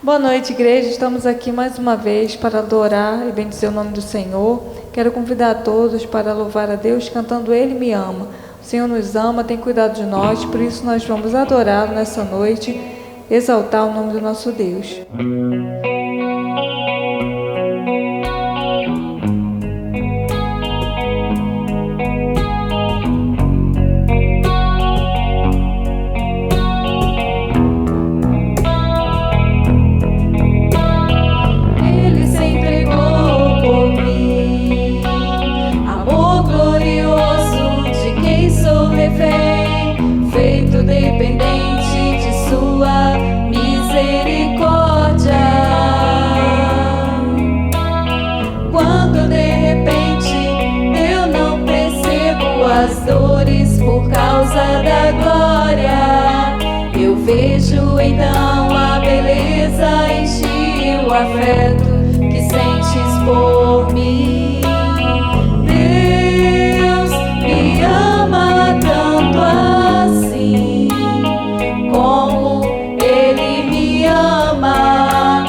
Boa noite, igreja. Estamos aqui mais uma vez para adorar e bendizer o nome do Senhor. Quero convidar a todos para louvar a Deus cantando Ele Me Ama. O Senhor nos ama, tem cuidado de nós, por isso nós vamos adorá-lo nessa noite, exaltar o nome do nosso Deus. Dependente de sua misericórdia. Quando de repente eu não percebo as dores por causa da glória, eu vejo então a beleza e o afeto que sentes por mim. Deus me ama tanto assim, como Ele me ama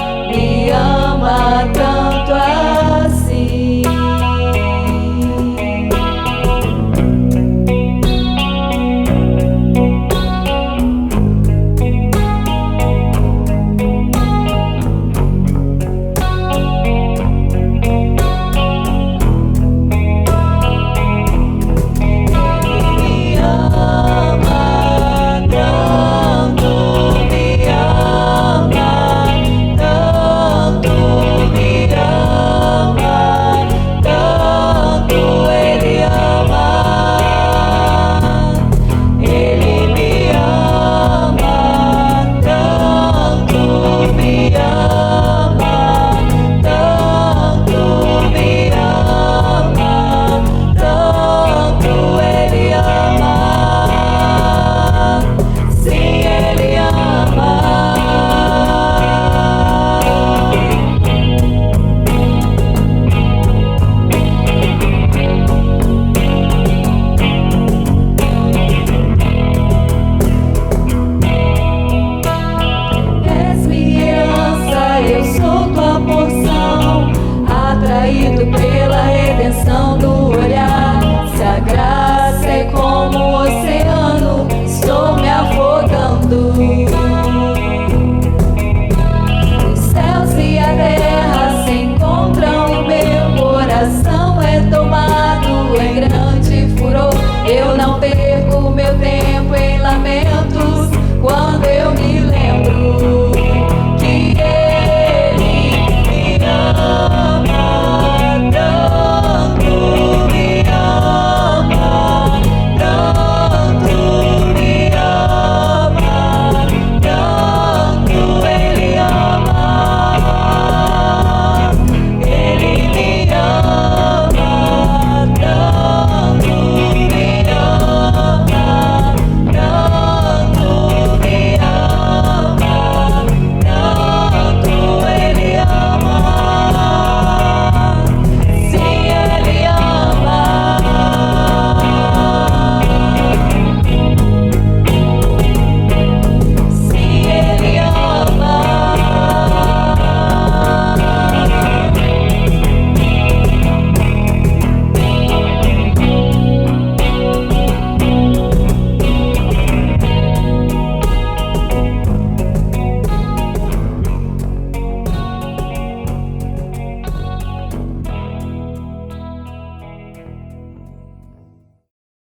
tanto assim. Eu não perco meu tempo em lamentos quando eu me lembro que Ele me ama tanto, me ama tanto, me ama tanto, Ele ama, Ele me ama tanto.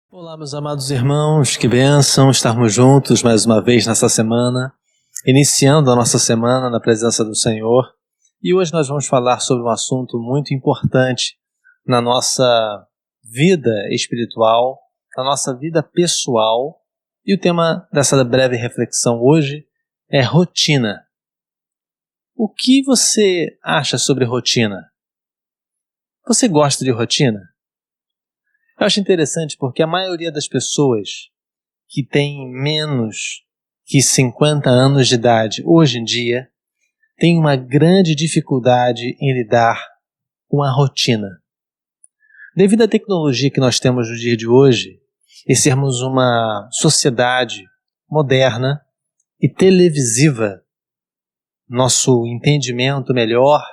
Olá, meus amados irmãos, que bênção estarmos juntos mais uma vez nessa semana, iniciando a nossa semana na presença do Senhor. E hoje nós vamos falar sobre um assunto muito importante na nossa vida espiritual, na nossa vida pessoal. E o tema dessa breve reflexão hoje é rotina. O que você acha sobre rotina? Você gosta de rotina? Eu acho interessante porque a maioria das pessoas que têm menos que 50 anos de idade hoje em dia tem uma grande dificuldade em lidar com a rotina. Devido à tecnologia que nós temos no dia de hoje e sermos uma sociedade moderna e televisiva, nosso entendimento melhor,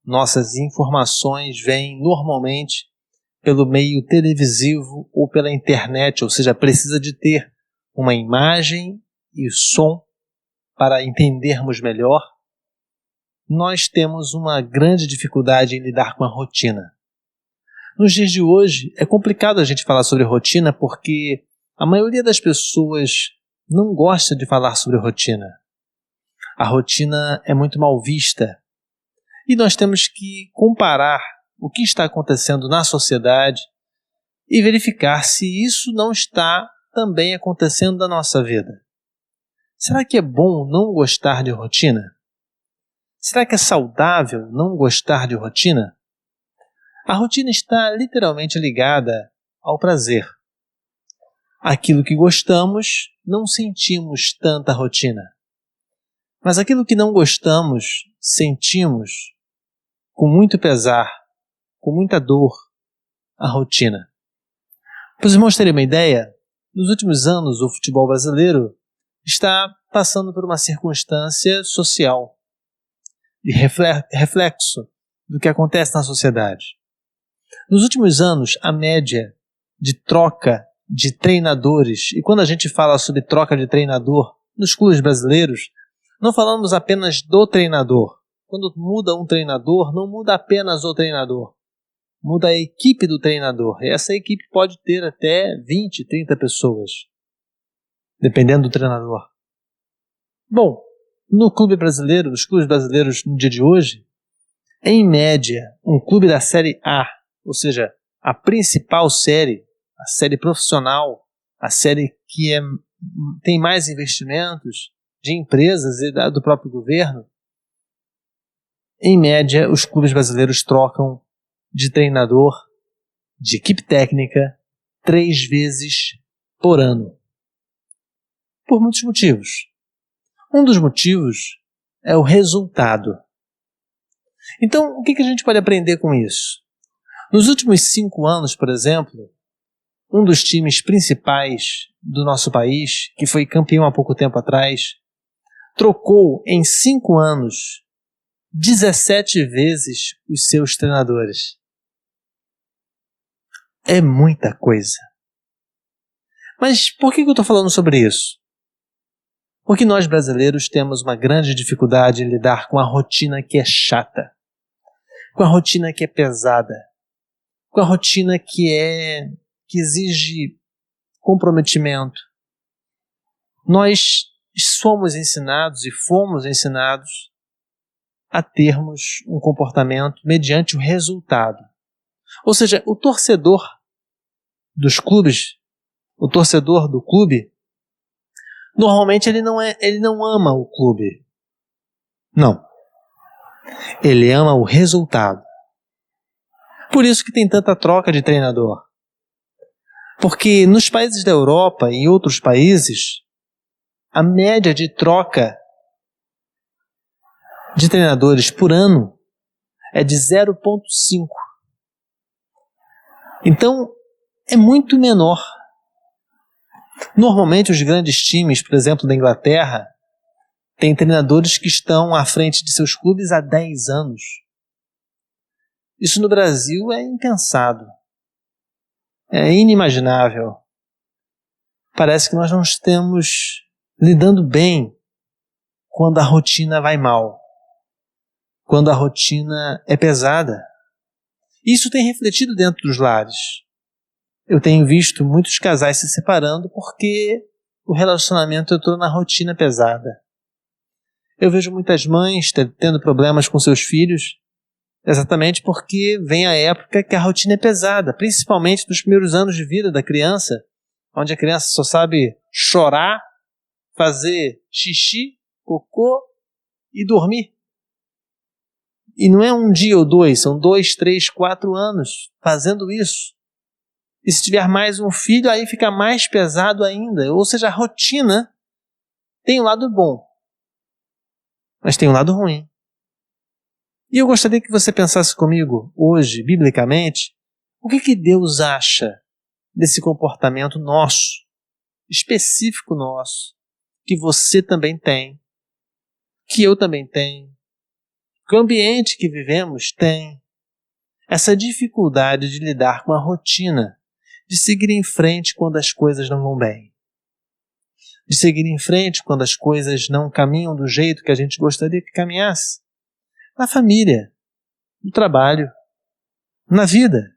nossas informações vêm normalmente pelo meio televisivo ou pela internet, ou seja, precisa de ter uma imagem e som para entendermos melhor. Nós temos uma grande dificuldade em lidar com a rotina. Nos dias de hoje, é complicado a gente falar sobre rotina porque a maioria das pessoas não gosta de falar sobre rotina. A rotina é muito mal vista e nós temos que comparar o que está acontecendo na sociedade e verificar se isso não está também acontecendo na nossa vida. Será que é bom não gostar de rotina? Será que é saudável não gostar de rotina? A rotina está literalmente ligada ao prazer. Aquilo que gostamos, não sentimos tanta rotina. Mas aquilo que não gostamos, sentimos com muito pesar, com muita dor, a rotina. Para os irmãos terem uma ideia, nos últimos anos o futebol brasileiro está passando por uma circunstância social de reflexo do que acontece na sociedade. Nos últimos anos, a média de troca de treinadores, e quando a gente fala sobre troca de treinador nos clubes brasileiros, não falamos apenas do treinador. Quando muda um treinador, não muda apenas o treinador. Muda a equipe do treinador. E essa equipe pode ter até 20, 30 pessoas, dependendo do treinador. Bom, no clube brasileiro, nos clubes brasileiros no dia de hoje, em média, um clube da Série A, ou seja, a principal série, a série profissional, a série que tem mais investimentos de empresas e do próprio governo, em média, os clubes brasileiros trocam de treinador, de equipe técnica, 3 vezes por ano. Por muitos motivos. Um dos motivos é o resultado. Então, o que a gente pode aprender com isso? Nos últimos 5 anos, por exemplo, um dos times principais do nosso país, que foi campeão há pouco tempo atrás, trocou em 5 anos 17 vezes os seus treinadores. É muita coisa. Mas por que eu estou falando sobre isso? Porque nós brasileiros temos uma grande dificuldade em lidar com a rotina que é chata, com a rotina que é pesada, com a rotina que exige comprometimento. Nós somos ensinados e fomos ensinados a termos um comportamento mediante o resultado. Ou seja, o torcedor dos clubes, o torcedor do clube, normalmente ele não ama o clube. Não. Ele ama o resultado. Por isso que tem tanta troca de treinador. Porque nos países da Europa e em outros países, a média de troca de treinadores por ano é de 0,5. Então, é muito menor. Normalmente, os grandes times, por exemplo, da Inglaterra, têm treinadores que estão à frente de seus clubes há 10 anos. Isso no Brasil é impensado. É inimaginável. Parece que nós não estamos lidando bem quando a rotina vai mal, quando a rotina é pesada. Isso tem refletido dentro dos lares. Eu tenho visto muitos casais se separando porque o relacionamento entrou na rotina pesada. Eu vejo muitas mães tendo problemas com seus filhos, exatamente porque vem a época que a rotina é pesada, principalmente nos primeiros anos de vida da criança, onde a criança só sabe chorar, fazer xixi, cocô e dormir. E não é um dia ou 2, são 2, 3, 4 anos fazendo isso. E se tiver mais um filho, aí fica mais pesado ainda. Ou seja, a rotina tem um lado bom, mas tem um lado ruim. E eu gostaria que você pensasse comigo hoje, biblicamente, o que Deus acha desse comportamento nosso, específico nosso, que você também tem, que eu também tenho, que o ambiente que vivemos tem, essa dificuldade de lidar com a rotina, de seguir em frente quando as coisas não vão bem, de seguir em frente quando as coisas não caminham do jeito que a gente gostaria que caminhasse, na família, no trabalho, na vida.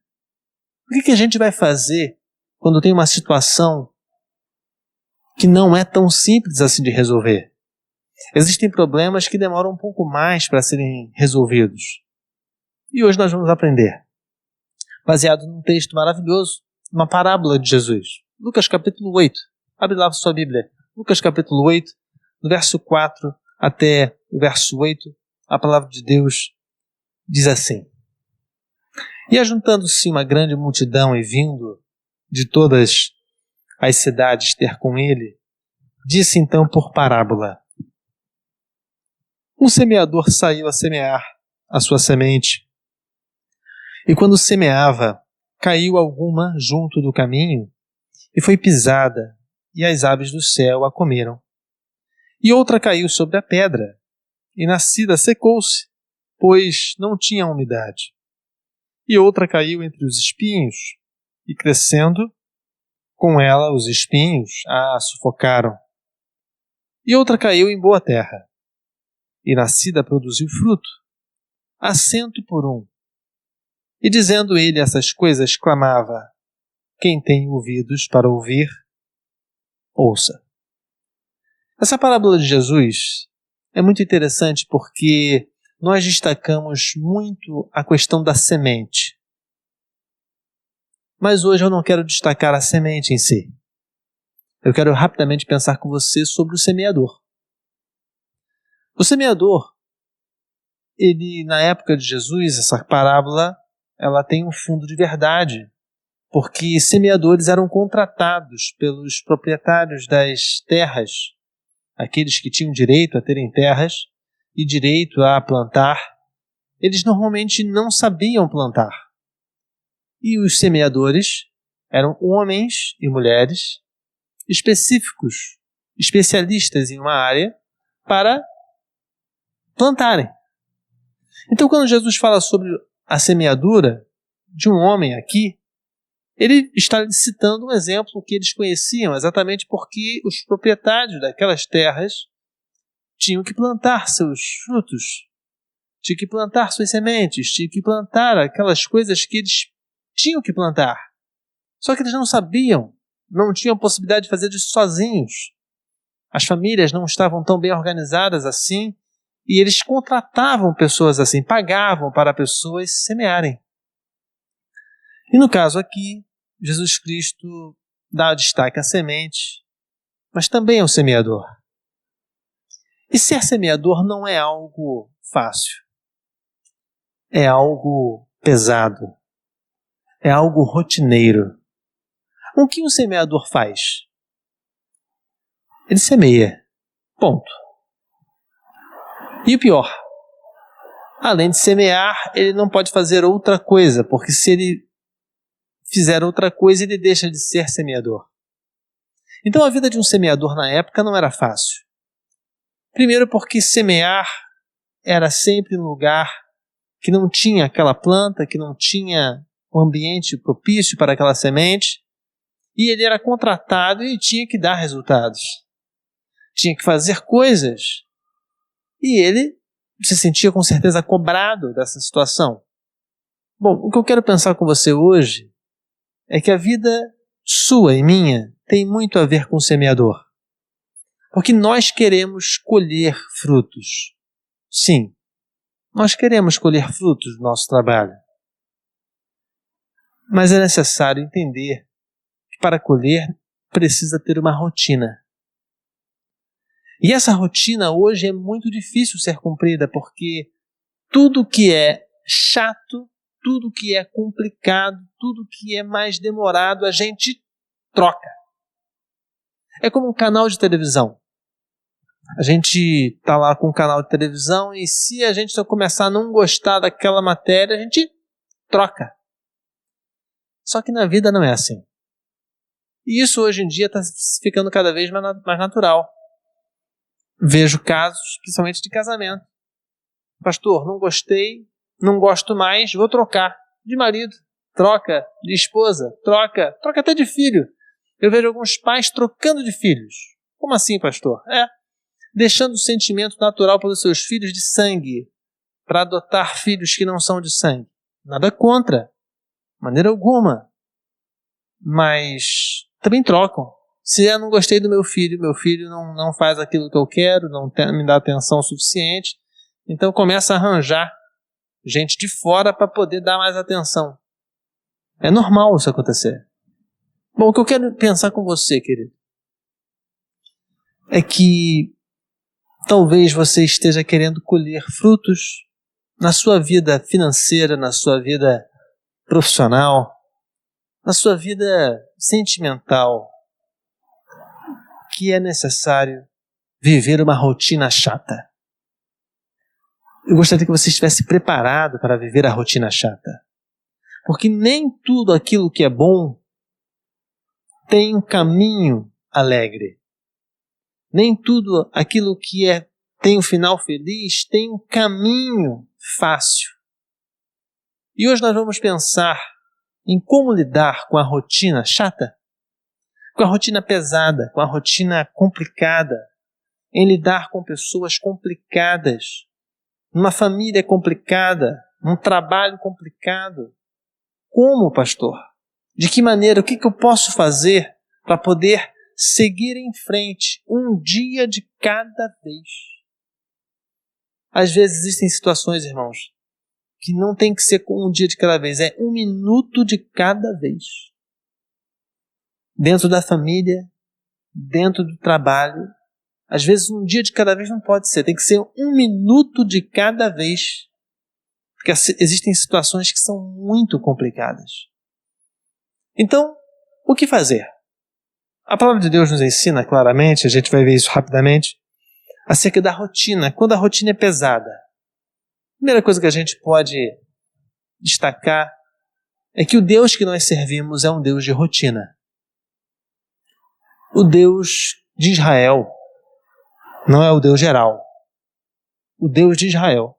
O que a gente vai fazer quando tem uma situação que não é tão simples assim de resolver? Existem problemas que demoram um pouco mais para serem resolvidos. E hoje nós vamos aprender, baseado num texto maravilhoso, uma parábola de Jesus. Lucas capítulo 8. Abre lá a sua Bíblia. Lucas capítulo 8, do verso 4 até o verso 8, a palavra de Deus diz assim: E ajuntando-se uma grande multidão e vindo de todas as cidades ter com ele, disse então por parábola: Um semeador saiu a semear a sua semente. E quando semeava, caiu alguma junto do caminho e foi pisada, e as aves do céu a comeram. E outra caiu sobre a pedra, e nascida secou-se, pois não tinha umidade. E outra caiu entre os espinhos, e crescendo, com ela os espinhos a sufocaram. E outra caiu em boa terra, e nascida produziu fruto, a 100 por 1. E dizendo ele essas coisas, clamava: Quem tem ouvidos para ouvir, ouça. Essa parábola de Jesus é muito interessante porque nós destacamos muito a questão da semente. Mas hoje eu não quero destacar a semente em si. Eu quero rapidamente pensar com você sobre o semeador. O semeador, ele, na época de Jesus, essa parábola, ela tem um fundo de verdade, porque semeadores eram contratados pelos proprietários das terras, aqueles que tinham direito a terem terras e direito a plantar. Eles normalmente não sabiam plantar. E os semeadores eram homens e mulheres específicos, especialistas em uma área, para plantarem. Então, quando Jesus fala sobre a semeadura de um homem aqui, ele está citando um exemplo que eles conheciam, exatamente porque os proprietários daquelas terras tinham que plantar seus frutos, tinham que plantar suas sementes, tinham que plantar aquelas coisas que eles tinham que plantar. Só que eles não sabiam, não tinham possibilidade de fazer isso sozinhos. As famílias não estavam tão bem organizadas assim, e eles contratavam pessoas assim, pagavam para pessoas semearem. E no caso aqui, Jesus Cristo dá destaque à semente, mas também ao semeador. E ser semeador não é algo fácil. É algo pesado. É algo rotineiro. O que um semeador faz? Ele semeia. Ponto. E o pior, além de semear, ele não pode fazer outra coisa, porque se ele fizer outra coisa, ele deixa de ser semeador. Então a vida de um semeador na época não era fácil. Primeiro porque semear era sempre um lugar que não tinha aquela planta, que não tinha um ambiente propício para aquela semente, e ele era contratado e tinha que dar resultados. Tinha que fazer coisas. E ele se sentia com certeza cobrado dessa situação. Bom, o que eu quero pensar com você hoje é que a vida sua e minha tem muito a ver com o semeador. Porque nós queremos colher frutos. Sim, nós queremos colher frutos do nosso trabalho. Mas é necessário entender que para colher precisa ter uma rotina. E essa rotina hoje é muito difícil ser cumprida, porque tudo que é chato, tudo que é complicado, tudo que é mais demorado, a gente troca. É como um canal de televisão. A gente está lá com um canal de televisão e se a gente só começar a não gostar daquela matéria, a gente troca. Só que na vida não é assim. E isso hoje em dia está ficando cada vez mais natural. vejo casos, principalmente de casamento. Pastor, não gostei, não gosto mais, vou trocar de marido, troca de esposa, troca até de filho. Eu vejo alguns pais trocando de filhos. Como assim, pastor? Deixando o sentimento natural pelos seus filhos de sangue para adotar filhos que não são de sangue. Nada contra, de maneira alguma. Mas também trocam. Se eu não gostei do meu filho não faz aquilo que eu quero, não me dá atenção suficiente, então começa a arranjar gente de fora para poder dar mais atenção. É normal isso acontecer. Bom, o que eu quero pensar com você, querido, é que talvez você esteja querendo colher frutos na sua vida financeira, na sua vida profissional, na sua vida sentimental, que é necessário viver uma rotina chata. Eu gostaria que você estivesse preparado para viver a rotina chata. Porque nem tudo aquilo que é bom tem um caminho alegre. Nem tudo aquilo que tem um final feliz tem um caminho fácil. E hoje nós vamos pensar em como lidar com a rotina chata, com a rotina pesada, com a rotina complicada, em lidar com pessoas complicadas, numa família complicada, num trabalho complicado. Como, pastor? De que maneira? O que eu posso fazer para poder seguir em frente um dia de cada vez? Às vezes existem situações, irmãos, que não tem que ser com um dia de cada vez, é um minuto de cada vez. Dentro da família, dentro do trabalho, às vezes um dia de cada vez não pode ser, tem que ser um minuto de cada vez. Porque existem situações que são muito complicadas. Então, o que fazer? A palavra de Deus nos ensina claramente, a gente vai ver isso rapidamente, acerca da rotina, quando a rotina é pesada. A primeira coisa que a gente pode destacar é que o Deus que nós servimos é um Deus de rotina. O Deus de Israel não é o Deus geral. O Deus de Israel,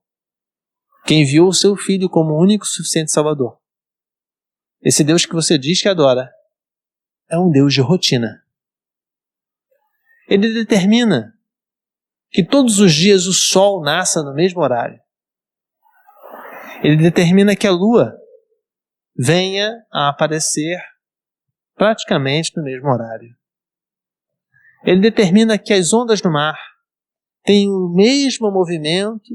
que enviou o seu Filho como único e suficiente Salvador. Esse Deus que você diz que adora é um Deus de rotina. Ele determina que todos os dias o sol nasça no mesmo horário. Ele determina que a lua venha a aparecer praticamente no mesmo horário. Ele determina que as ondas do mar tenham o mesmo movimento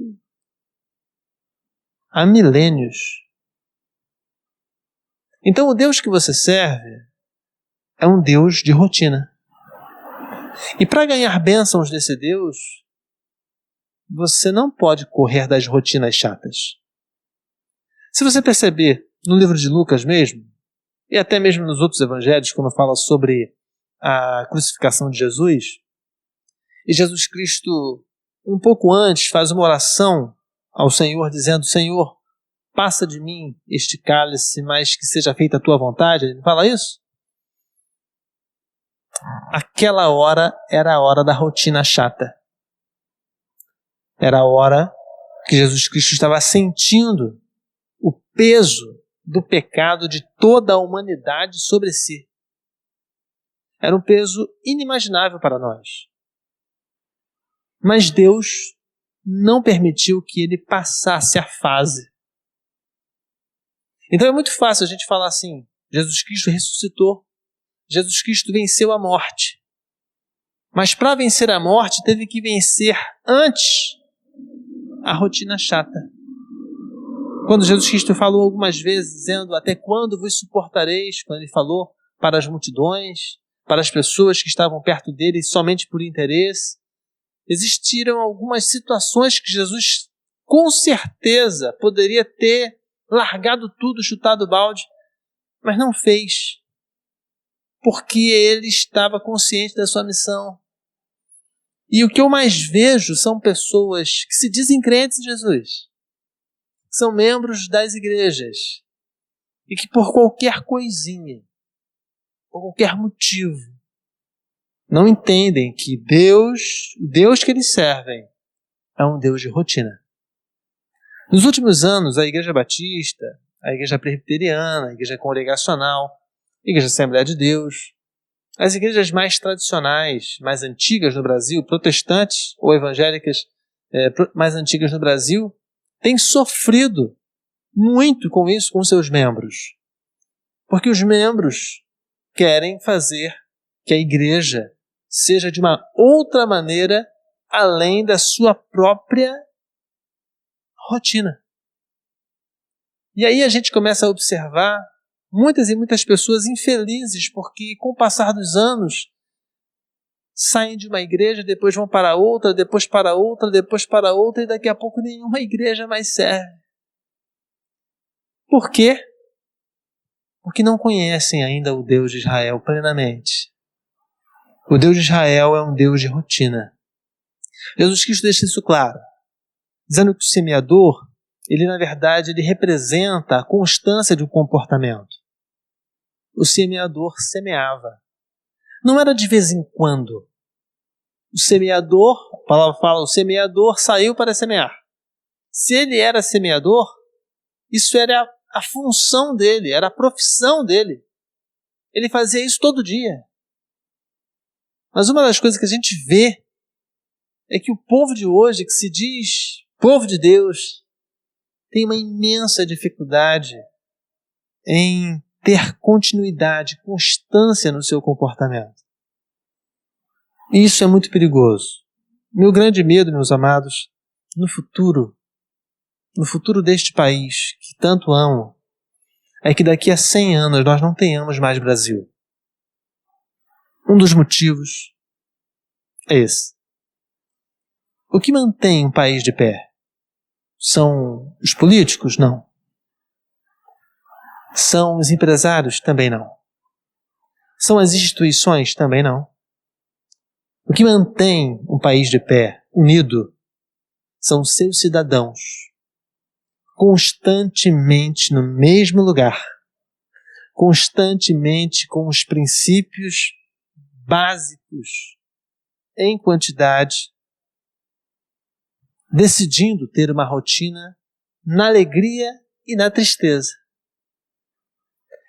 há milênios. Então o Deus que você serve é um Deus de rotina. E para ganhar bênçãos desse Deus, você não pode correr das rotinas chatas. Se você perceber no livro de Lucas mesmo, e até mesmo nos outros evangelhos, quando fala sobre a crucificação de Jesus, e Jesus Cristo, um pouco antes, faz uma oração ao Senhor, dizendo: Senhor, passa de mim este cálice, mas que seja feita a tua vontade. Ele fala isso? Aquela hora era a hora da rotina chata. Era a hora que Jesus Cristo estava sentindo o peso do pecado de toda a humanidade sobre si. Era um peso inimaginável para nós. Mas Deus não permitiu que ele passasse a fase. Então é muito fácil a gente falar assim: Jesus Cristo ressuscitou, Jesus Cristo venceu a morte. Mas para vencer a morte teve que vencer antes a rotina chata. Quando Jesus Cristo falou algumas vezes, dizendo: até quando vos suportareis? Quando ele falou para as multidões, para as pessoas que estavam perto dele somente por interesse, existiram algumas situações que Jesus com certeza poderia ter largado tudo, chutado o balde, mas não fez, porque ele estava consciente da sua missão. E o que eu mais vejo são pessoas que se dizem crentes em Jesus, são membros das igrejas, e que por qualquer coisinha, por qualquer motivo, não entendem que o Deus que eles servem, é um Deus de rotina. Nos últimos anos, a Igreja Batista, a Igreja Presbiteriana, a Igreja Congregacional, a Igreja Assembleia de Deus, as igrejas mais tradicionais, mais antigas no Brasil, protestantes ou evangélicas mais antigas no Brasil, têm sofrido muito com isso, com seus membros. Porque os membros querem fazer que a igreja seja de uma outra maneira, além da sua própria rotina. E aí a gente começa a observar muitas e muitas pessoas infelizes, porque com o passar dos anos, saem de uma igreja, depois vão para outra, depois para outra, depois para outra, e daqui a pouco nenhuma igreja mais serve. Por quê? Porque não conhecem ainda o Deus de Israel plenamente. O Deus de Israel é um Deus de rotina. Jesus Cristo deixa isso claro, dizendo que o semeador, ele na verdade ele representa a constância de um comportamento. O semeador semeava. Não era de vez em quando. O semeador, a palavra fala, o semeador saiu para semear. Se ele era semeador, isso era a função dele, era a profissão dele. Ele fazia isso todo dia. Mas uma das coisas que a gente vê é que o povo de hoje, que se diz povo de Deus, tem uma imensa dificuldade em ter continuidade, constância no seu comportamento. E isso é muito perigoso. Meu grande medo, meus amados, no futuro deste país, que tanto amo, é que daqui a 100 anos nós não tenhamos mais Brasil. Um dos motivos é esse. O que mantém um país de pé? São os políticos? Não. São os empresários? Também não. São as instituições? Também não. O que mantém um país de pé, unido, são seus cidadãos, constantemente no mesmo lugar, constantemente com os princípios básicos em quantidade, decidindo ter uma rotina na alegria e na tristeza.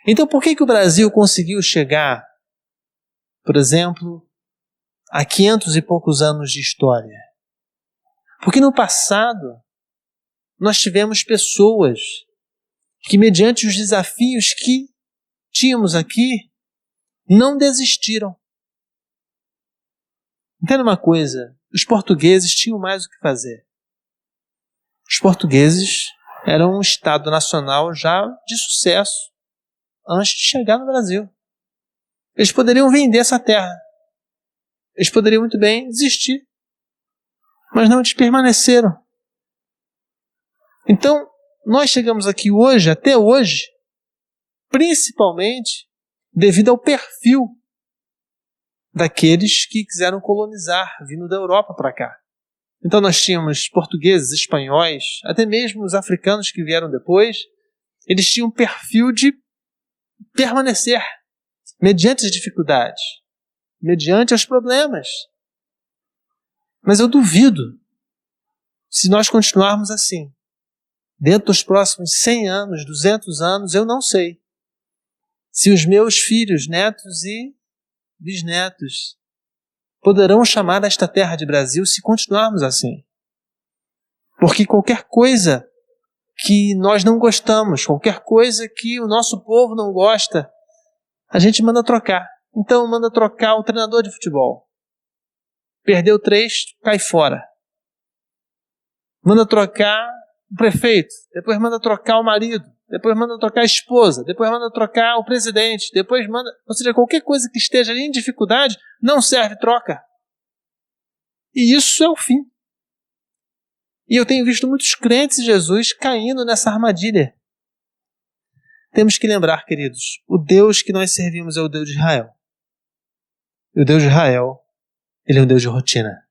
Então, por que o Brasil conseguiu chegar, por exemplo, a 500 e poucos anos de história? Porque no passado, nós tivemos pessoas que, mediante os desafios que tínhamos aqui, não desistiram. Entenda uma coisa, os portugueses tinham mais o que fazer. Os portugueses eram um Estado nacional já de sucesso antes de chegar no Brasil. Eles poderiam vender essa terra. Eles poderiam muito bem desistir. Mas não, eles permaneceram. Então, nós chegamos aqui hoje, até hoje, principalmente devido ao perfil daqueles que quiseram colonizar, vindo da Europa para cá. Então nós tínhamos portugueses, espanhóis, até mesmo os africanos que vieram depois, eles tinham um perfil de permanecer mediante as dificuldades, mediante os problemas. Mas eu duvido, se nós continuarmos assim, dentro dos próximos 100 anos, 200 anos, eu não sei se os meus filhos, netos e bisnetos poderão chamar esta terra de Brasil se continuarmos assim. Porque qualquer coisa que nós não gostamos, qualquer coisa que o nosso povo não gosta, a gente manda trocar. Então manda trocar o treinador de futebol. Perdeu 3, cai fora. Manda trocar o prefeito, depois manda trocar o marido, depois manda trocar a esposa, depois manda trocar o presidente, depois manda... Ou seja, qualquer coisa que esteja em dificuldade não serve, troca. E isso é o fim. E eu tenho visto muitos crentes de Jesus caindo nessa armadilha. Temos que lembrar, queridos, o Deus que nós servimos é o Deus de Israel. E o Deus de Israel, ele é um Deus de rotina.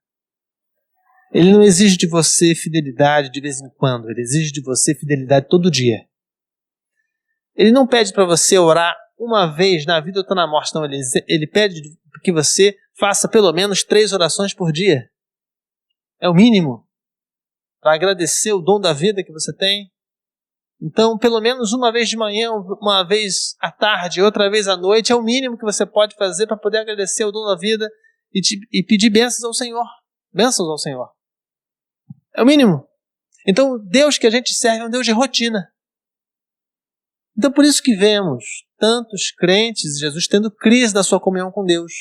Ele não exige de você fidelidade de vez em quando, ele exige de você fidelidade todo dia. Ele não pede para você orar uma vez na vida ou na morte, não. Ele pede que você faça pelo menos 3 orações por dia. É o mínimo para agradecer o dom da vida que você tem. Então, pelo menos uma vez de manhã, uma vez à tarde, outra vez à noite, é o mínimo que você pode fazer para poder agradecer o dom da vida e pedir bênçãos ao Senhor. Bênçãos ao Senhor. É o mínimo. Então, o Deus que a gente serve é um Deus de rotina. Então, por isso que vemos tantos crentes de Jesus tendo crise da sua comunhão com Deus.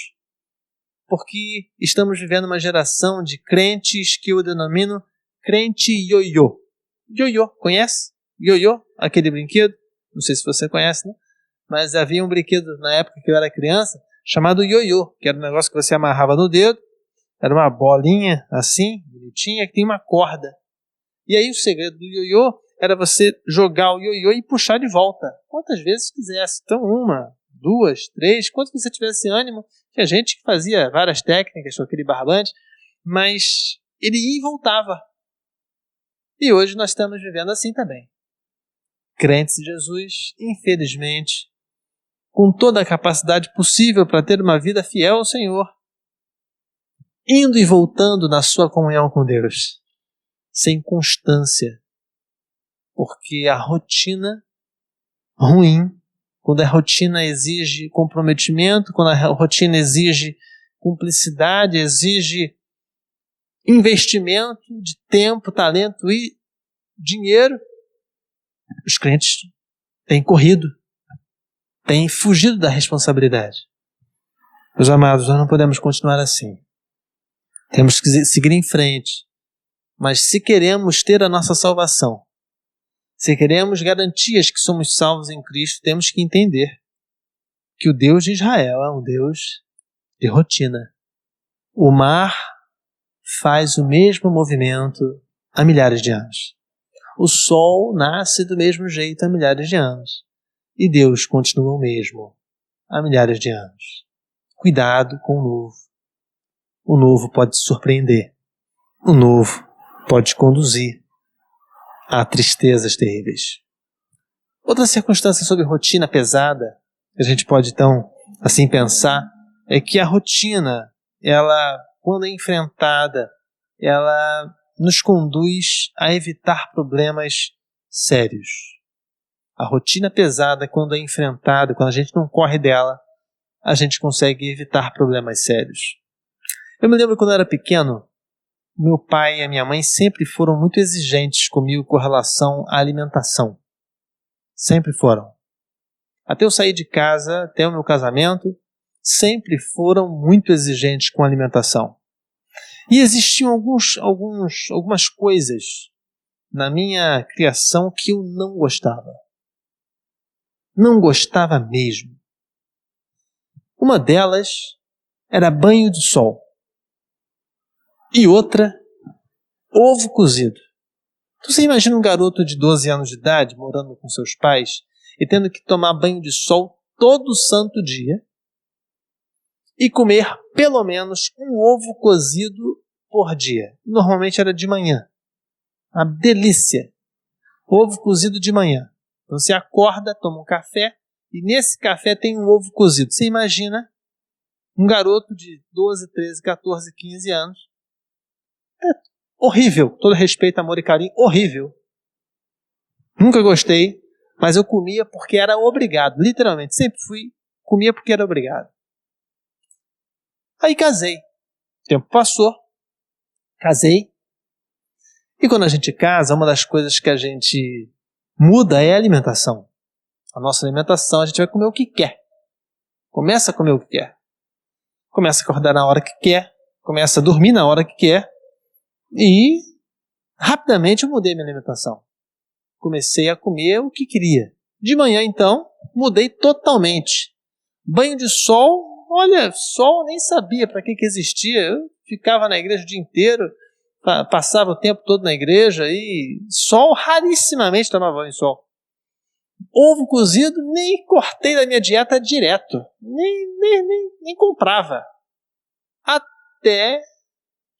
Porque estamos vivendo uma geração de crentes que eu denomino crente ioiô. Ioiô, conhece? Ioiô, aquele brinquedo? Não sei se você conhece, né? Mas havia um brinquedo na época que eu era criança chamado ioiô, que era um negócio que você amarrava no dedo. Era uma bolinha assim, bonitinha, que tem uma corda. E aí o segredo do ioiô era você jogar o ioiô e puxar de volta. Quantas vezes quisesse. Então 1, 2, 3, quanto você tivesse ânimo. Tinha gente que fazia várias técnicas com aquele barbante, mas ele ia e voltava. E hoje nós estamos vivendo assim também. Crentes de Jesus, infelizmente, com toda a capacidade possível para ter uma vida fiel ao Senhor, indo e voltando na sua comunhão com Deus, sem constância, porque a rotina ruim, quando a rotina exige comprometimento, quando a rotina exige cumplicidade, exige investimento de tempo, talento e dinheiro, os crentes têm corrido, têm fugido da responsabilidade. Meus amados, nós não podemos continuar assim. Temos que seguir em frente. Mas se queremos ter a nossa salvação, se queremos garantias que somos salvos em Cristo, temos que entender que o Deus de Israel é um Deus de rotina. O mar faz o mesmo movimento há milhares de anos. O sol nasce do mesmo jeito há milhares de anos. E Deus continua o mesmo há milhares de anos. Cuidado com o novo. O novo pode te surpreender. O novo pode te conduzir a tristezas terríveis. Outra circunstância sobre rotina pesada, que a gente pode então assim pensar, é que a rotina, ela, quando é enfrentada, ela nos conduz a evitar problemas sérios. A rotina pesada, quando é enfrentada, quando a gente não corre dela, a gente consegue evitar problemas sérios. Eu me lembro quando eu era pequeno, meu pai e a minha mãe sempre foram muito exigentes comigo com relação à alimentação. Sempre foram. Até eu sair de casa, até o meu casamento, sempre foram muito exigentes com a alimentação. E existiam algumas coisas na minha criação que eu não gostava. Não gostava mesmo. Uma delas era banho de sol. E outra, ovo cozido. Então, você imagina um garoto de 12 anos de idade morando com seus pais e tendo que tomar banho de sol todo santo dia e comer pelo menos um ovo cozido por dia. Normalmente era de manhã. Uma delícia. Ovo cozido de manhã. Então você acorda, toma um café e nesse café tem um ovo cozido. Você imagina um garoto de 12, 13, 14, 15 anos. É horrível. Todo respeito, amor e carinho. Horrível. Nunca gostei, mas eu comia porque era obrigado. Literalmente, sempre comia porque era obrigado. Aí casei. O tempo passou. Casei. E quando a gente casa, uma das coisas que a gente muda é a alimentação. A nossa alimentação, a gente vai comer o que quer. Começa a comer o que quer. Começa a acordar na hora que quer. Começa a dormir na hora que quer. E rapidamente eu mudei minha alimentação. Comecei a comer o que queria. De manhã, então, mudei totalmente. Banho de sol, olha, sol nem sabia para que existia. Eu ficava na igreja o dia inteiro, passava o tempo todo na igreja e sol, rarissimamente tomava banho de sol. Ovo cozido, nem cortei da minha dieta direto. Nem comprava. Até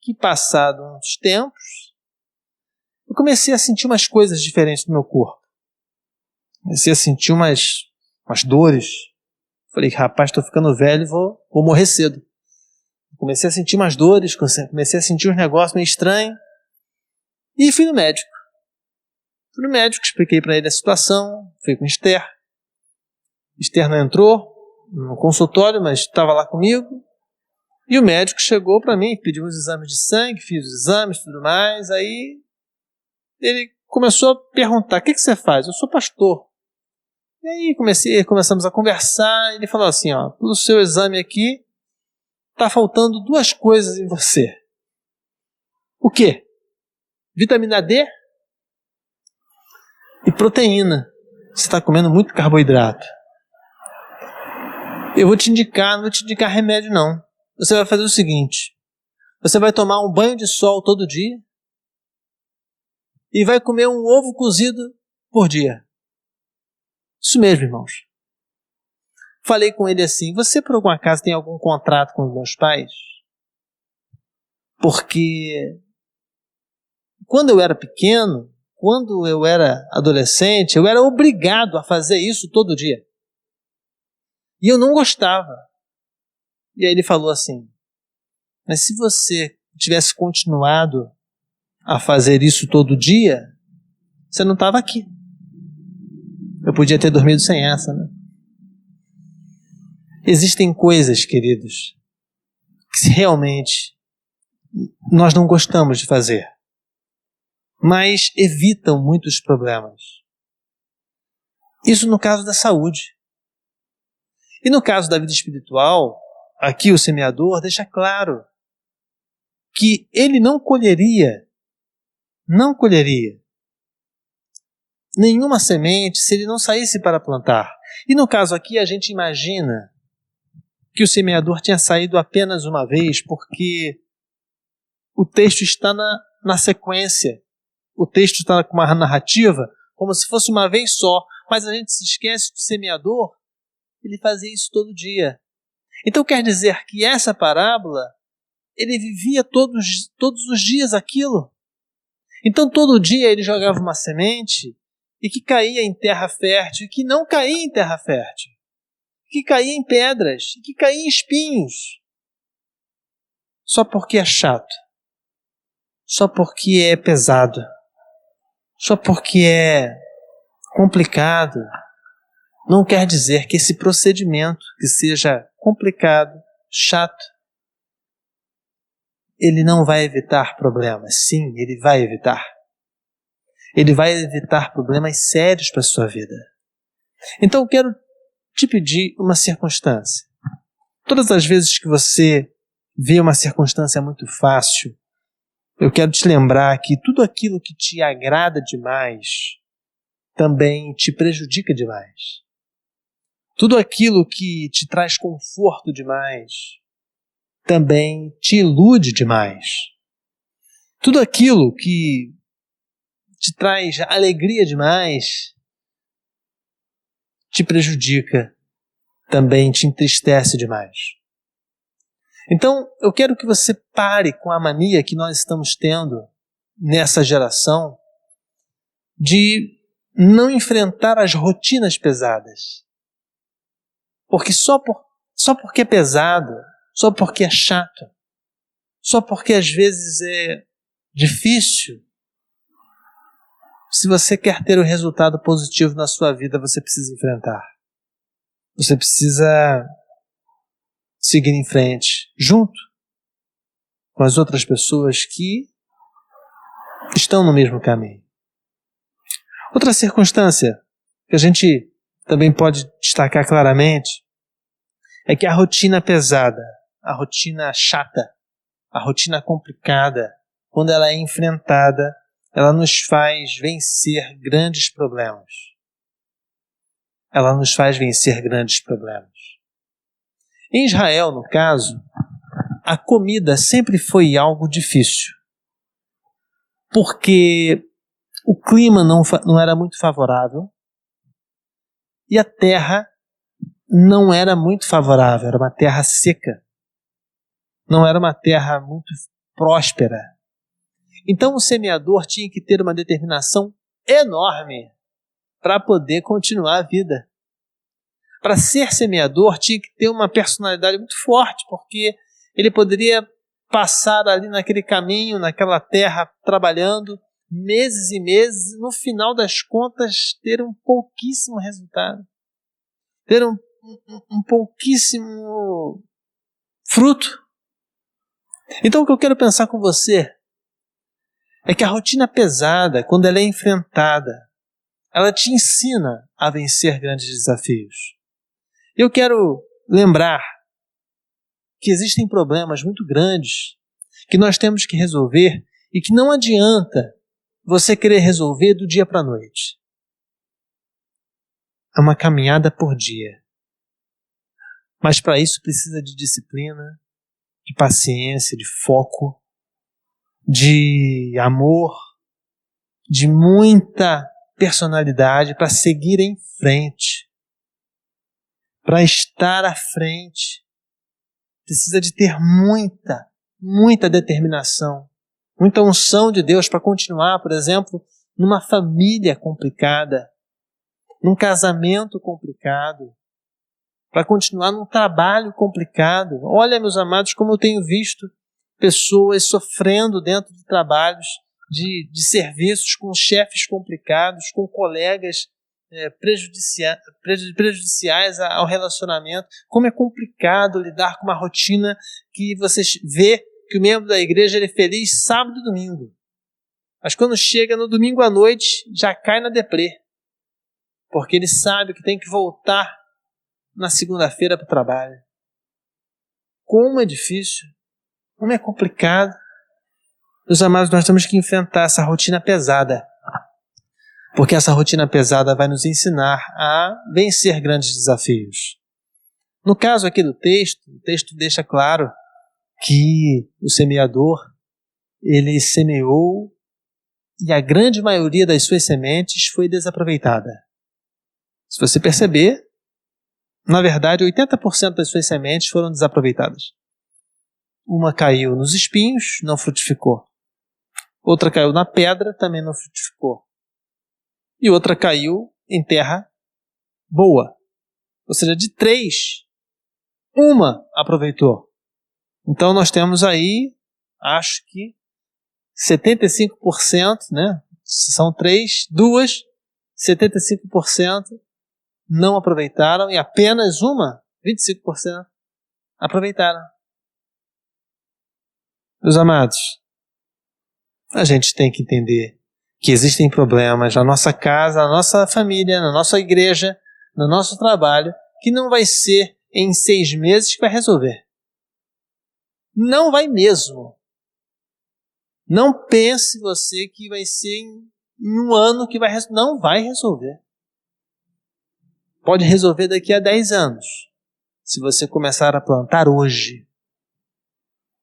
que, passado uns tempos, eu comecei a sentir umas coisas diferentes no meu corpo. Comecei a sentir umas dores. Falei, rapaz, estou ficando velho e vou morrer cedo. comecei a sentir umas dores, comecei a sentir uns negócios meio estranhos. E fui no médico. Fui no médico, expliquei para ele a situação, fui com Esther. Esther não entrou no consultório, mas estava lá comigo. E o médico chegou para mim, pediu uns exames de sangue, fiz os exames e tudo mais. Aí ele começou a perguntar: o que você faz? Eu sou pastor. E aí começamos a conversar. Ele falou assim: ó, pelo seu exame aqui, está faltando 2 coisas em você. O quê? Vitamina D e proteína. Você está comendo muito carboidrato. Eu vou te indicar, não vou te indicar remédio não. Você vai fazer o seguinte: você vai tomar um banho de sol todo dia e vai comer um ovo cozido por dia. Isso mesmo, irmãos. Falei com ele assim: você por algum acaso tem algum contrato com os meus pais? Porque quando eu era pequeno, quando eu era adolescente, eu era obrigado a fazer isso todo dia. E eu não gostava. E aí ele falou assim: mas se você tivesse continuado a fazer isso todo dia, você não estava aqui. Eu podia ter dormido sem essa, né? Existem coisas, queridos, que realmente nós não gostamos de fazer, mas evitam muitos problemas. Isso no caso da saúde. E no caso da vida espiritual, aqui o semeador deixa claro que ele não colheria nenhuma semente se ele não saísse para plantar. E no caso aqui a gente imagina que o semeador tinha saído apenas uma vez, porque o texto está na sequência. O texto está com uma narrativa como se fosse uma vez só, mas a gente se esquece que o semeador, ele fazia isso todo dia. Então quer dizer que essa parábola, ele vivia todos os dias aquilo. Então todo dia ele jogava uma semente e que caía em terra fértil, e que não caía em terra fértil, que caía em pedras, e que caía em espinhos. Só porque é chato, só porque é pesado, só porque é complicado, não quer dizer que esse procedimento, que seja complicado, chato, ele não vai evitar problemas. Sim, ele vai evitar. Ele vai evitar problemas sérios para a sua vida. Então eu quero te pedir uma circunstância. Todas as vezes que você vê uma circunstância muito fácil, eu quero te lembrar que tudo aquilo que te agrada demais também te prejudica demais. Tudo aquilo que te traz conforto demais também te ilude demais. Tudo aquilo que te traz alegria demais te prejudica, também te entristece demais. Então, eu quero que você pare com a mania que nós estamos tendo nessa geração de não enfrentar as rotinas pesadas. Porque só porque é pesado, só porque é chato, só porque às vezes é difícil, se você quer ter um resultado positivo na sua vida, você precisa enfrentar. Você precisa seguir em frente, junto com as outras pessoas que estão no mesmo caminho. Outra circunstância que a gente também pode destacar claramente é que a rotina pesada, a rotina chata, a rotina complicada, quando ela é enfrentada, ela nos faz vencer grandes problemas. Ela nos faz vencer grandes problemas. Em Israel, no caso, a comida sempre foi algo difícil, porque o clima não era muito favorável e a terra não era muito favorável, era uma terra seca, não era uma terra muito próspera. Então o semeador tinha que ter uma determinação enorme para poder continuar a vida. Para ser semeador tinha que ter uma personalidade muito forte, porque ele poderia passar ali naquele caminho, naquela terra, trabalhando meses e meses, e no final das contas ter um pouquíssimo resultado, ter um pouquíssimo fruto. Então o que eu quero pensar com você é que a rotina pesada, quando ela é enfrentada, ela te ensina a vencer grandes desafios. Eu quero lembrar que existem problemas muito grandes que nós temos que resolver e que não adianta você querer resolver do dia para a noite. É uma caminhada por dia. Mas para isso precisa de disciplina, de paciência, de foco, de amor, de muita personalidade para seguir em frente, para estar à frente. Precisa de ter muita determinação, muita unção de Deus para continuar, por exemplo, numa família complicada, num casamento complicado, para continuar num trabalho complicado. Olha, meus amados, como eu tenho visto pessoas sofrendo dentro de trabalhos, de serviços com chefes complicados, com colegas prejudiciais ao relacionamento. Como é complicado lidar com uma rotina que você vê que o membro da igreja ele é feliz sábado e domingo. Mas quando chega no domingo à noite, já cai na deprê. Porque ele sabe que tem que voltar na segunda-feira para o trabalho. Como é difícil, como é complicado. Meus amados, nós temos que enfrentar essa rotina pesada. Porque essa rotina pesada vai nos ensinar a vencer grandes desafios. No caso aqui do texto, o texto deixa claro que o semeador, ele semeou e a grande maioria das suas sementes foi desaproveitada. Se você perceber, na verdade, 80% das suas sementes foram desaproveitadas. Uma caiu nos espinhos, não frutificou. Outra caiu na pedra, também não frutificou. E outra caiu em terra boa. Ou seja, de 3, uma aproveitou. Então nós temos aí, acho que 75%, né? Se são 3, 2, 75% não aproveitaram e apenas uma, 25%, aproveitaram. Meus amados, a gente tem que entender que existem problemas na nossa casa, na nossa família, na nossa igreja, no nosso trabalho, que não vai ser em 6 meses que vai resolver. Não vai mesmo. Não pense você que vai ser em 1 ano que vai resolver. Não vai resolver. Pode resolver daqui a 10 anos. Se você começar a plantar hoje.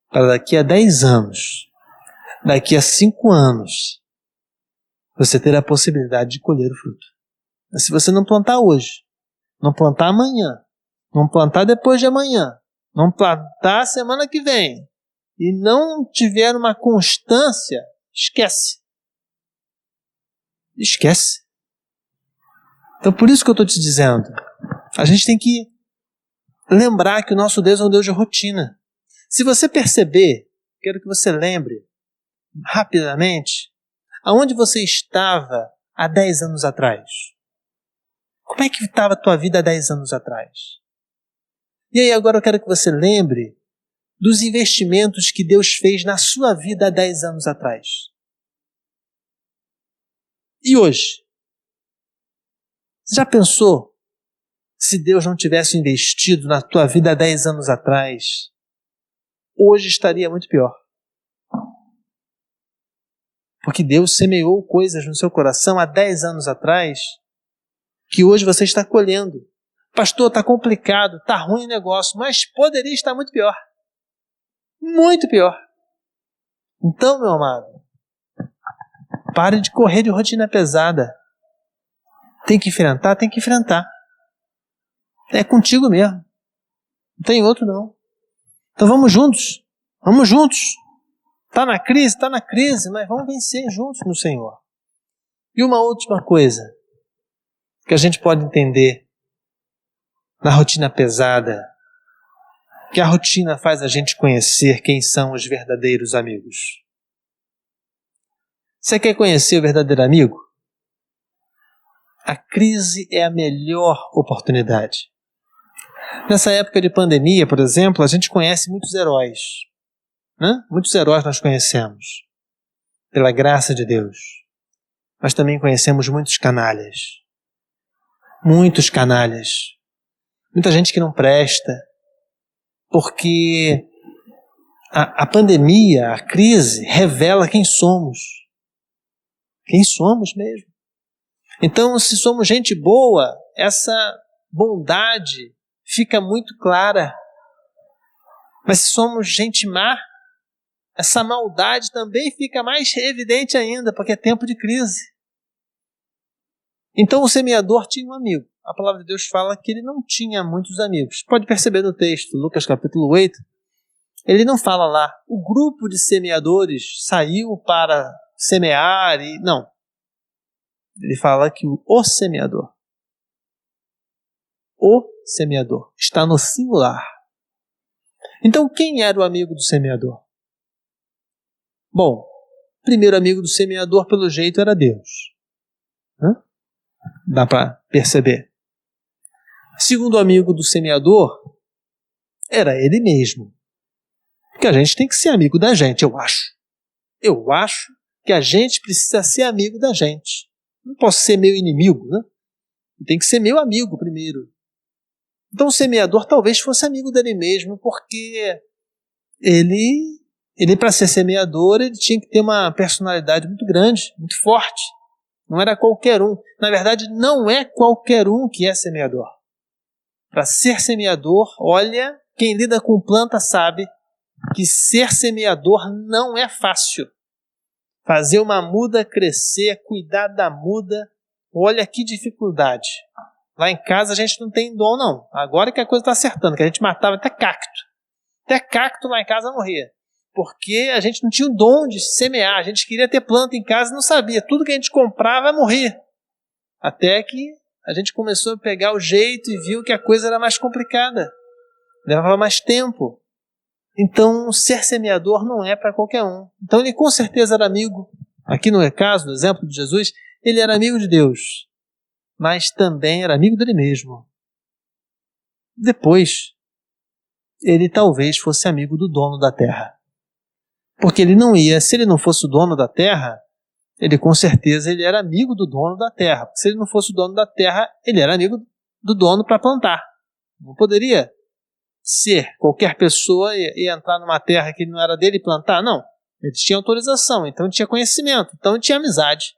Para daqui a 10 anos. Daqui a 5 anos. Você ter a possibilidade de colher o fruto. Mas se você não plantar hoje. Não plantar amanhã. Não plantar depois de amanhã. Não plantar semana que vem. E não tiver uma constância. Esquece. Esquece. Então por isso que eu estou te dizendo. A gente tem que lembrar que o nosso Deus é um Deus de rotina. Se você perceber, quero que você lembre rapidamente aonde você estava há 10 anos atrás. Como é que estava a tua vida há 10 anos atrás? E aí agora eu quero que você lembre dos investimentos que Deus fez na sua vida há 10 anos atrás. E hoje? Você já pensou se Deus não tivesse investido na tua vida há 10 anos atrás? Hoje estaria muito pior. Porque Deus semeou coisas no seu coração há 10 anos atrás que hoje você está colhendo. Pastor, está complicado, está ruim o negócio, mas poderia estar muito pior. Muito pior. Então, meu amado, pare de correr de rotina pesada. Tem que enfrentar, tem que enfrentar. É contigo mesmo. Não tem outro não. Então vamos juntos. Vamos juntos. Está na crise, mas vamos vencer juntos no Senhor. E uma última coisa que a gente pode entender na rotina pesada que a rotina faz a gente conhecer quem são os verdadeiros amigos. Você quer conhecer o verdadeiro amigo? A crise é a melhor oportunidade. Nessa época de pandemia, por exemplo, a gente conhece muitos heróis. Muitos heróis nós conhecemos, pela graça de Deus. Mas também conhecemos muitos canalhas. Muitos canalhas. Muita gente que não presta. Porque a pandemia, a crise, revela quem somos. Quem somos mesmo. Então, se somos gente boa, essa bondade fica muito clara. Mas se somos gente má, essa maldade também fica mais evidente ainda, porque é tempo de crise. Então o semeador tinha um amigo. A palavra de Deus fala que ele não tinha muitos amigos. Pode perceber no texto, Lucas capítulo 8, ele não fala lá, o grupo de semeadores saiu para semear e... Não. Ele fala que o semeador está no singular. Então quem era o amigo do semeador? Bom, o primeiro amigo do semeador, pelo jeito, era Deus. Dá para perceber. O segundo amigo do semeador era ele mesmo. Porque a gente tem que ser amigo da gente, eu acho. Eu acho que a gente precisa ser amigo da gente. Não posso ser meu inimigo, né? Tem que ser meu amigo primeiro. Então o semeador talvez fosse amigo dele mesmo, porque ele para ser semeador, ele tinha que ter uma personalidade muito grande, muito forte. Não era qualquer um. Na verdade, não é qualquer um que é semeador. Para ser semeador, olha, quem lida com planta sabe que ser semeador não é fácil. Fazer uma muda crescer, cuidar da muda, olha que dificuldade. Lá em casa a gente não tem dom, não. Agora que a coisa está acertando, que a gente matava até cacto. Até cacto lá em casa morria. Porque a gente não tinha o dom de semear. A gente queria ter planta em casa e não sabia. Tudo que a gente comprava morria. Até que a gente começou a pegar o jeito e viu que a coisa era mais complicada. Levava mais tempo. Então, ser semeador não é para qualquer um. Então, ele com certeza era amigo. Aqui no caso, no exemplo de Jesus, ele era amigo de Deus. Mas também era amigo dele mesmo. Depois, ele talvez fosse amigo do dono da terra. Porque ele não ia, se ele não fosse o dono da terra, ele com certeza ele era amigo do dono da terra. Porque se ele não fosse o dono da terra, ele era amigo do dono para plantar. Não poderia ser qualquer pessoa e entrar numa terra que não era dele e plantar, não. Ele tinha autorização, então ele tinha conhecimento, então ele tinha amizade.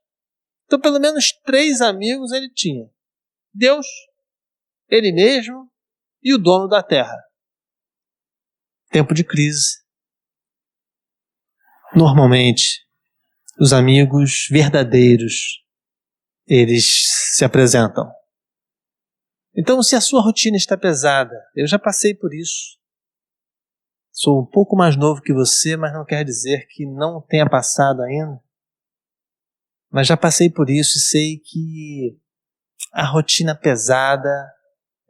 Então pelo menos 3 amigos ele tinha. Deus, ele mesmo e o dono da terra. Tempo de crise. Normalmente, os amigos verdadeiros, eles se apresentam. Então, se a sua rotina está pesada, eu já passei por isso. Sou um pouco mais novo que você, mas não quer dizer que não tenha passado ainda. Mas já passei por isso e sei que a rotina pesada,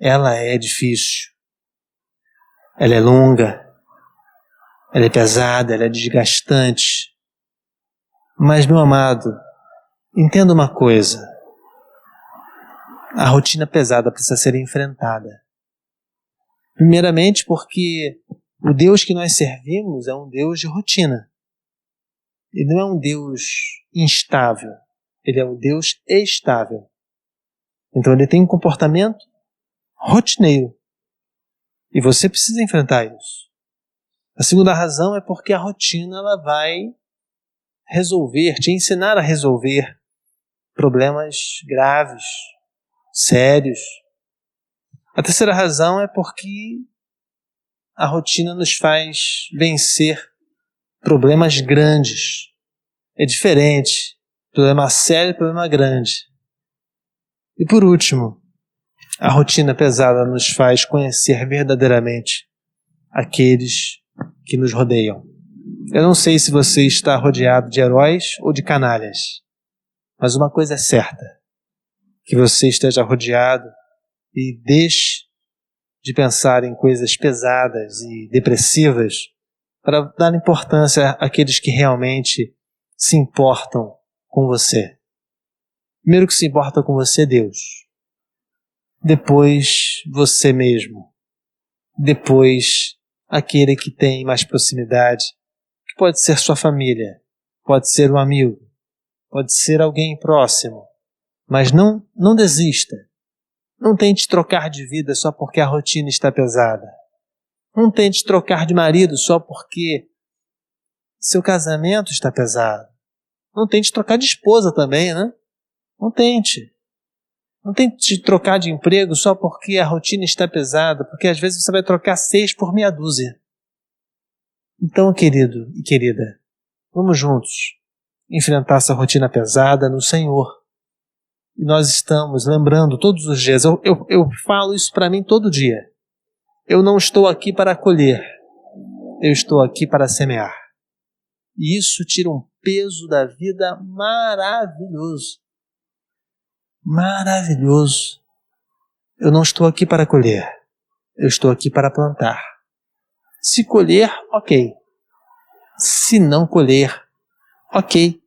ela é difícil. Ela é longa. Ela é pesada, ela é desgastante. Mas, meu amado, entenda uma coisa. A rotina pesada precisa ser enfrentada. Primeiramente porque o Deus que nós servimos é um Deus de rotina. Ele não é um Deus instável. Ele é um Deus estável. Então ele tem um comportamento rotineiro. E você precisa enfrentar isso. A segunda razão é porque a rotina ela vai resolver, te ensinar a resolver problemas graves, sérios. A terceira razão é porque a rotina nos faz vencer problemas grandes. É diferente. Problema sério e problema grande. E por último, a rotina pesada nos faz conhecer verdadeiramente aqueles que nos rodeiam. Eu não sei se você está rodeado de heróis ou de canalhas, mas uma coisa é certa, que você esteja rodeado e deixe de pensar em coisas pesadas e depressivas, para dar importância àqueles que realmente se importam com você. Primeiro que se importa com você é Deus. Depois você mesmo. Depois aquele que tem mais proximidade, que pode ser sua família, pode ser um amigo, pode ser alguém próximo. Mas não desista. Não tente trocar de vida só porque a rotina está pesada. Não tente trocar de marido só porque seu casamento está pesado. Não tente trocar de esposa também, né? Não tente. Não tente trocar de emprego só porque a rotina está pesada, porque às vezes você vai trocar 6 por meia dúzia. Então, querido e querida, vamos juntos enfrentar essa rotina pesada no Senhor. E nós estamos lembrando todos os dias, eu falo isso para mim todo dia. Eu não estou aqui para colher, eu estou aqui para semear. E isso tira um peso da vida maravilhoso. Maravilhoso. Eu não estou aqui para colher, eu estou aqui para plantar. Se colher, ok. Se não colher, ok.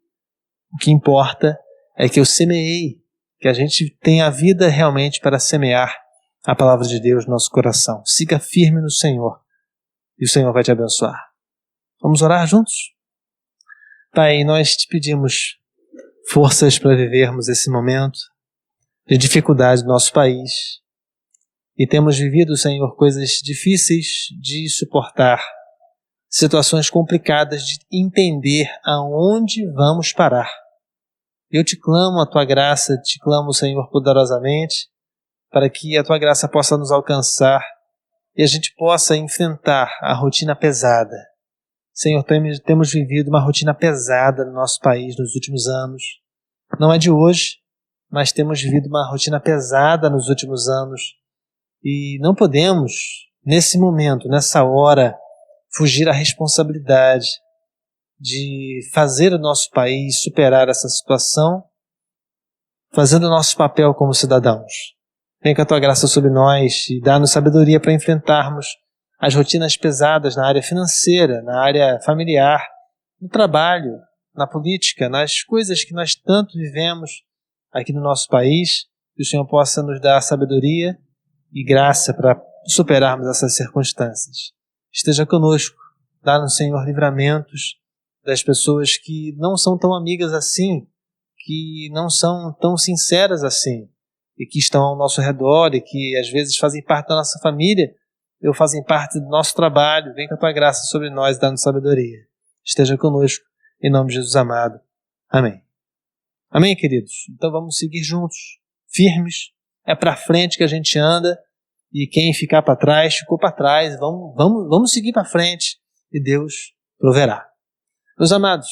O que importa é que eu semeei, que a gente tenha a vida realmente para semear a palavra de Deus no nosso coração. Siga firme no Senhor e o Senhor vai te abençoar. Vamos orar juntos? Pai, nós te pedimos forças para vivermos esse momento de dificuldade do nosso país. E temos vivido, Senhor, coisas difíceis de suportar, situações complicadas de entender aonde vamos parar. Eu te clamo a Tua graça, te clamo, Senhor, poderosamente, para que a Tua graça possa nos alcançar e a gente possa enfrentar a rotina pesada. Senhor, temos vivido uma rotina pesada no nosso país nos últimos anos. Não é de hoje, mas temos vivido uma rotina pesada nos últimos anos. E não podemos, nesse momento, nessa hora, fugir à responsabilidade de fazer o nosso país superar essa situação, fazendo o nosso papel como cidadãos. Vem com a Tua graça sobre nós e dá-nos sabedoria para enfrentarmos as rotinas pesadas na área financeira, na área familiar, no trabalho, na política, nas coisas que nós tanto vivemos aqui no nosso país, que o Senhor possa nos dar sabedoria e graça para superarmos essas circunstâncias. Esteja conosco, dá-nos, Senhor, livramentos das pessoas que não são tão amigas assim, que não são tão sinceras assim, e que estão ao nosso redor e que às vezes fazem parte da nossa família, ou fazem parte do nosso trabalho. Vem com a Tua graça sobre nós, dando sabedoria. Esteja conosco, em nome de Jesus amado. Amém. Amém, queridos? Então vamos seguir juntos, firmes. É para frente que a gente anda, e quem ficar para trás, ficou para trás. Vamos seguir para frente, e Deus proverá. Meus amados,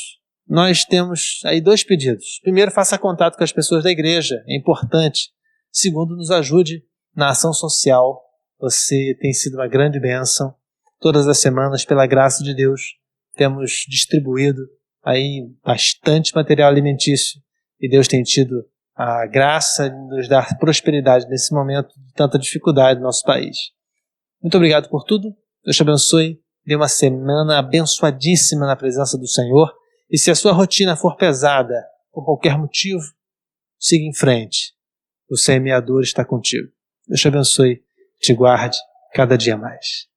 nós temos aí 2 pedidos. Primeiro, faça contato com as pessoas da igreja, é importante. Segundo, nos ajude na ação social. Você tem sido uma grande bênção. Todas as semanas, pela graça de Deus, temos distribuído aí bastante material alimentício e Deus tem tido a graça de nos dar prosperidade nesse momento de tanta dificuldade no nosso país. Muito obrigado por tudo. Deus te abençoe. Dê uma semana abençoadíssima na presença do Senhor. E se a sua rotina for pesada por qualquer motivo, siga em frente. O semeador está contigo. Deus te abençoe. Te guarde cada dia mais.